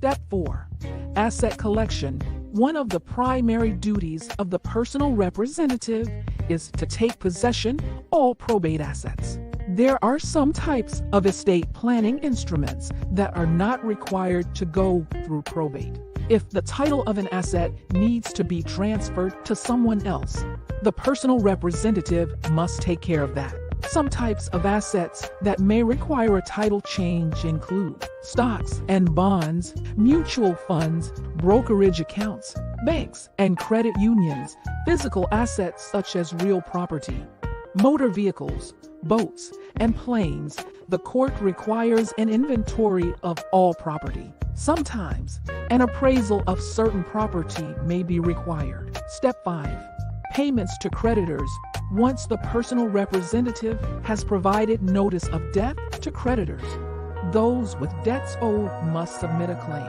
Step 4. Asset collection. One of the primary duties of the personal representative is to take possession of all probate assets. There are some types of estate planning instruments that are not required to go through probate. If the title of an asset needs to be transferred to someone else, the personal representative must take care of that. Some types of assets that may require a title change include stocks and bonds, mutual funds, brokerage accounts, banks and credit unions, physical assets such as real property, motor vehicles, boats, and planes. The court requires an inventory of all property. Sometimes, an appraisal of certain property may be required. Step 5. Payments to creditors. Once the personal representative has provided notice of death to creditors, those with debts owed must submit a claim.